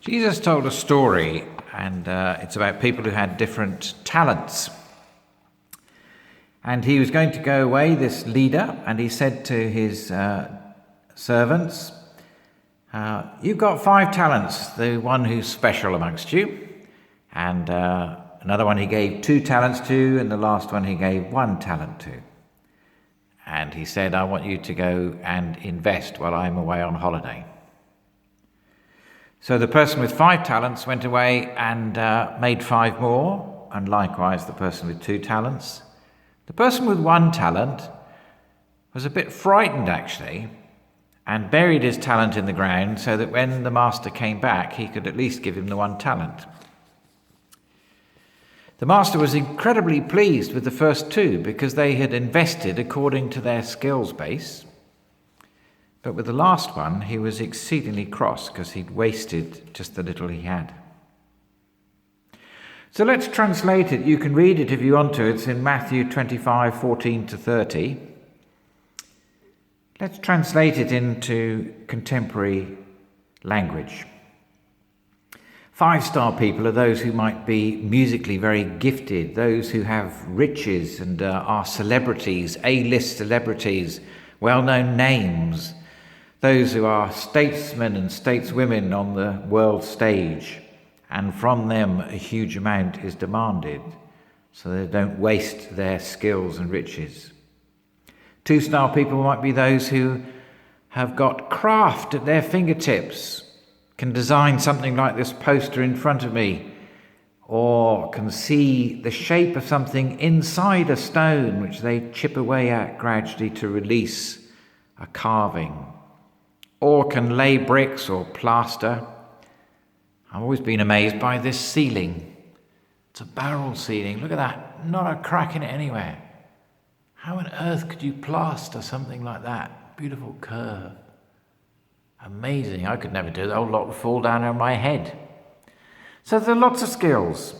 Jesus told a story, and it's about people who had different talents. And he was going to go away, this leader, and he said to his servants, you've got 5 talents, the one who's special amongst you. And another one he gave 2 talents to, and the last one he gave 1 talent to. And he said, I want you to go and invest while I'm away on holiday. So the person with 5 talents went away and made 5 more, and likewise the person with 2 talents. The person with 1 talent was a bit frightened, actually, and buried his talent in the ground so that when the master came back, he could at least give him the 1 talent. The master was incredibly pleased with the first 2 because they had invested according to their skills base. But with the last one, he was exceedingly cross because he'd wasted just the little he had. So let's translate it. You can read it if you want to. It's in Matthew 25:14-30. Let's translate it into contemporary language. 5-star people are those who might be musically very gifted, those who have riches and are celebrities, A-list celebrities, well-known names, those who are statesmen and stateswomen on the world stage, and from them a huge amount is demanded, so they don't waste their skills and riches. 2-star people might be those who have got craft at their fingertips, can design something like this poster in front of me, or can see the shape of something inside a stone which they chip away at gradually to release a carving, or can lay bricks or plaster. I've always been amazed by this ceiling. It's a barrel ceiling. Look at that. Not a crack in it anywhere. How on earth could you plaster something like that? Beautiful curve. Amazing. I could never do it. The whole lot would fall down on my head. So there are lots of skills.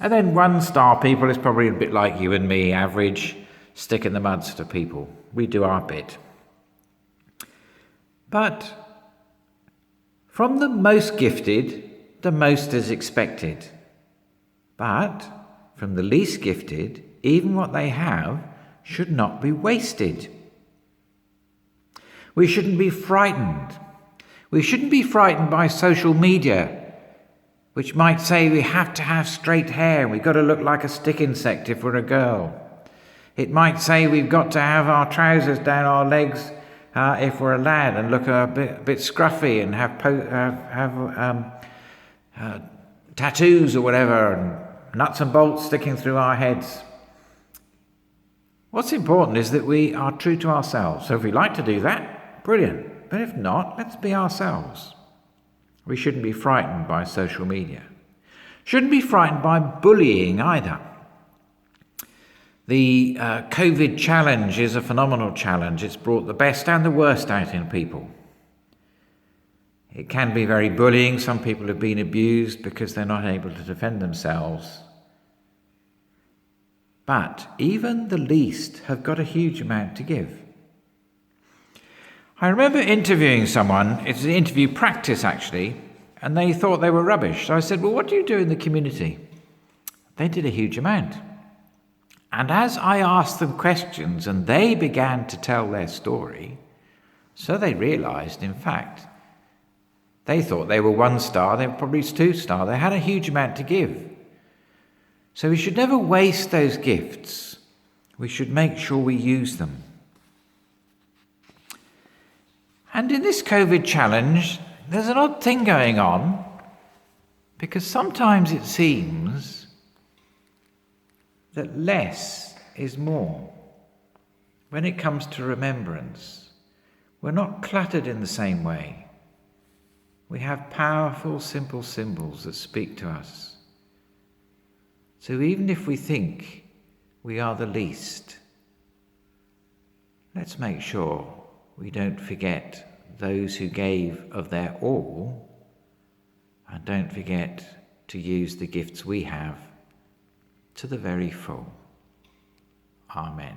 And then 1-star people is probably a bit like you and me, average, stick in the mud sort of people. We do our bit. But from the most gifted, the most is expected. But from the least gifted, even what they have should not be wasted. We shouldn't be frightened. We shouldn't be frightened by social media, which might say we have to have straight hair, we've got to look like a stick insect if we're a girl. It might say we've got to have our trousers down our legs if we're a lad and look a bit scruffy and have tattoos or whatever, and nuts and bolts sticking through our heads. What's important is that we are true to ourselves. So if we like to do that, brilliant. But if not, let's be ourselves. We shouldn't be frightened by social media. Shouldn't be frightened by bullying either. The COVID challenge is a phenomenal challenge. It's brought the best and the worst out in people. It can be very bullying. Some people have been abused because they're not able to defend themselves. But even the least have got a huge amount to give. I remember interviewing someone, it's an interview practice actually, and they thought they were rubbish. So I said, well, what do you do in the community? They did a huge amount. And as I asked them questions and they began to tell their story, so they realized, in fact, they thought they were 1-star, they were probably 2-star. They had a huge amount to give. So we should never waste those gifts. We should make sure we use them. And in this COVID challenge, there's an odd thing going on, because sometimes it seems that less is more. When it comes to remembrance, we're not cluttered in the same way. We have powerful, simple symbols that speak to us. So even if we think we are the least, let's make sure we don't forget those who gave of their all, and don't forget to use the gifts we have to the very full. Amen.